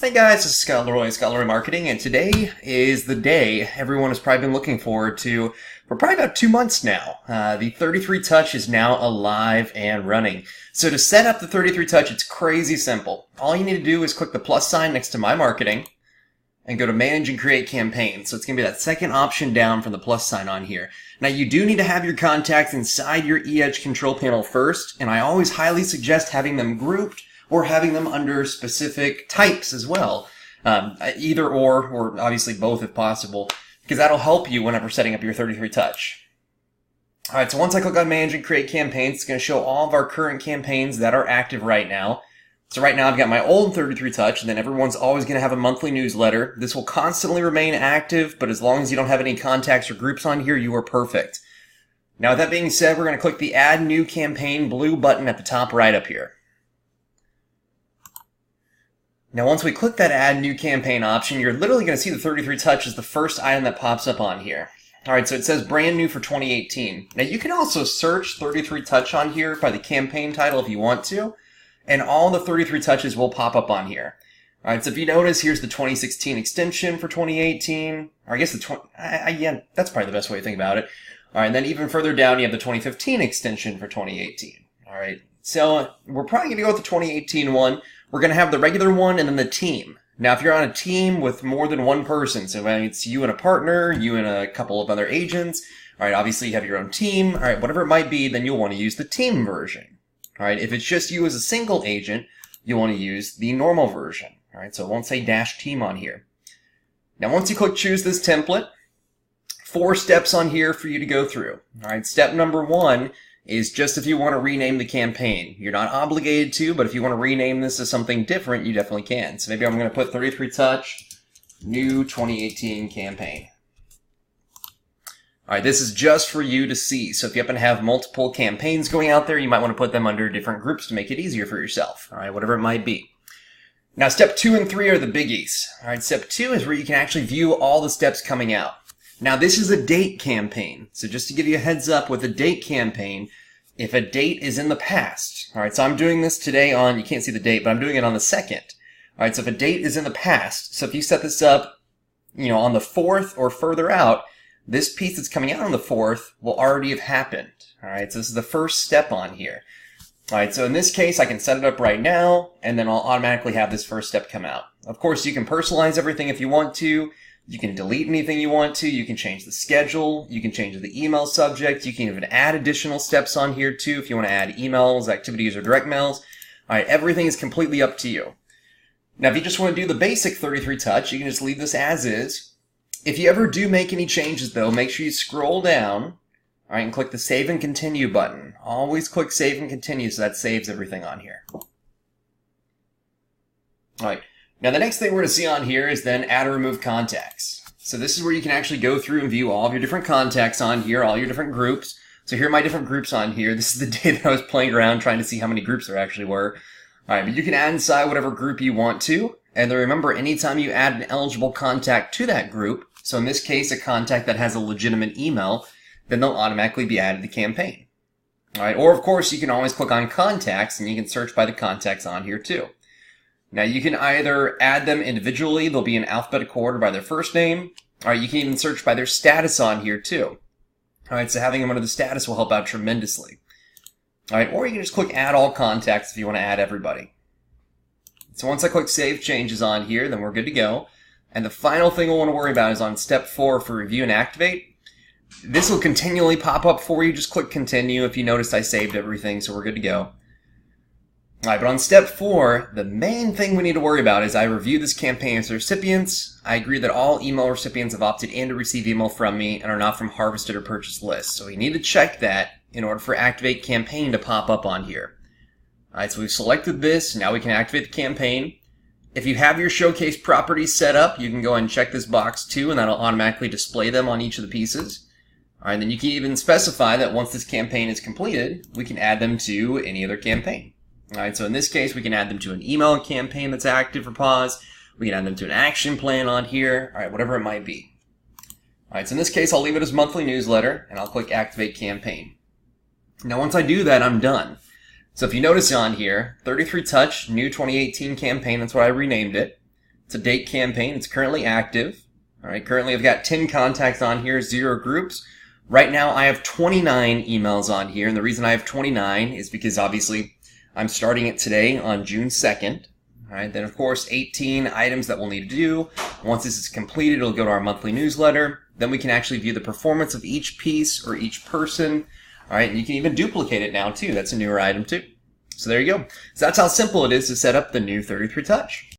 Hey guys, this is Scott Leroy Marketing, and today is the day everyone has probably been looking forward to for probably about 2 months now. The 33 Touch is now alive and running. So to set up the 33 Touch, it's crazy simple. All you need to do is click the plus sign next to My Marketing and go to Manage and Create Campaigns. So it's going to be that second option down from the plus sign on here. Now you do need to have your contacts inside your eEdge control panel first, and I always highly suggest having them grouped or having them under specific types as well. Either or obviously both if possible, because that'll help you whenever setting up your 33 Touch. Alright, so once I click on Manage and Create Campaigns, it's going to show all of our current campaigns that are active right now. So right now I've got my old 33 Touch, and then everyone's always going to have a monthly newsletter. This will constantly remain active, but as long as you don't have any contacts or groups on here, you are perfect. Now with that being said, we're going to click the Add New Campaign blue button at the top right up here. Now once we click that Add New Campaign option, you're literally going to see the 33 Touch as the first item that pops up on here. Alright, so it says Brand New for 2018. Now you can also search 33 Touch on here by the campaign title if you want to, and all the 33 Touches will pop up on here. Alright, so if you notice, here's the 2016 extension for 2018, or I guess the yeah, that's probably the best way to think about it. Alright, then even further down, you have the 2015 extension for 2018. Alright, so we're probably going to go with the 2018 one. We're going to have the regular one and then the team. Now, if you're on a team with more than one person, so it's you and a partner, you and a couple of other agents, alright, obviously you have your own team, alright, whatever it might be, then you'll want to use the team version. Alright, if it's just you as a single agent, you'll want to use the normal version. Alright, so it won't say dash team on here. Now, once you click choose this template, 4 steps on here for you to go through. Alright, step number 1 is just if you want to rename the campaign. You're not obligated to, but if you want to rename this as something different, you definitely can. So maybe I'm going to put 33 Touch, New 2018 Campaign. Alright, this is just for you to see. So if you happen to have multiple campaigns going out there, you might want to put them under different groups to make it easier for yourself. Alright, whatever it might be. Now step 2 and 3 are the biggies. Alright, step 2 is where you can actually view all the steps coming out. Now this is a date campaign, so just to give you a heads up with a date campaign, if a date is in the past, alright, so I'm doing this today on, you can't see the date, but I'm doing it on the 2nd. Alright, so if a date is in the past, so if you set this up, on the 4th or further out, this piece that's coming out on the 4th will already have happened. Alright, so this is the first step on here. Alright, so in this case, I can set it up right now, and then I'll automatically have this first step come out. Of course, you can personalize everything if you want to. You can delete anything you want to. You can change the schedule. You can change the email subject. You can even add additional steps on here too if you want to add emails, activities, or direct mails. Alright, everything is completely up to you. Now, if you just want to do the basic 33 Touch, you can just leave this as is. If you ever do make any changes, though, make sure you scroll down, alright, and click the Save and Continue button. Always click Save and Continue so that saves everything on here. Alright. Now the next thing we're going to see on here is then add or remove contacts. So this is where you can actually go through and view all of your different contacts on here, all your different groups. So here are my different groups on here. This is the day that I was playing around trying to see how many groups there actually were. Alright, but you can add inside whatever group you want to. And then remember, anytime you add an eligible contact to that group, so in this case a contact that has a legitimate email, then they'll automatically be added to the campaign. Alright, or of course you can always click on contacts and you can search by the contacts on here too. Now you can either add them individually, they'll be in alphabetical order by their first name, or you can even search by their status on here too. Alright, so having them under the status will help out tremendously. Alright, or you can just click Add All Contacts if you want to add everybody. So once I click Save Changes on here, then we're good to go. And the final thing we'll want to worry about is on step 4 for Review and Activate. This will continually pop up for you, just click Continue. If you noticed, I saved everything, so we're good to go. Alright, but on step 4, the main thing we need to worry about is I review this campaign with the recipients. I agree that all email recipients have opted in to receive email from me and are not from harvested or purchased lists. So we need to check that in order for Activate Campaign to pop up on here. Alright, so we've selected this. Now we can activate the campaign. If you have your showcase properties set up, you can go ahead and check this box too, and that'll automatically display them on each of the pieces. Alright, then you can even specify that once this campaign is completed, we can add them to any other campaign. Alright, so in this case, we can add them to an email campaign that's active for pause. We can add them to an action plan on here. Alright, whatever it might be. Alright, so in this case, I'll leave it as monthly newsletter, and I'll click Activate Campaign. Now, once I do that, I'm done. So if you notice on here, 33 Touch, New 2018 Campaign, that's what I renamed it. It's a date campaign. It's currently active. All right, currently I've got 10 contacts on here, 0 groups. Right now I have 29 emails on here, and the reason I have 29 is because obviously I'm starting it today on June 2nd. All right, then of course 18 items that we'll need to do. Once this is completed, it'll go to our monthly newsletter. Then we can actually view the performance of each piece or each person. All right, and you can even duplicate it now too. That's a newer item too. So there you go. So that's how simple it is to set up the new 33 Touch.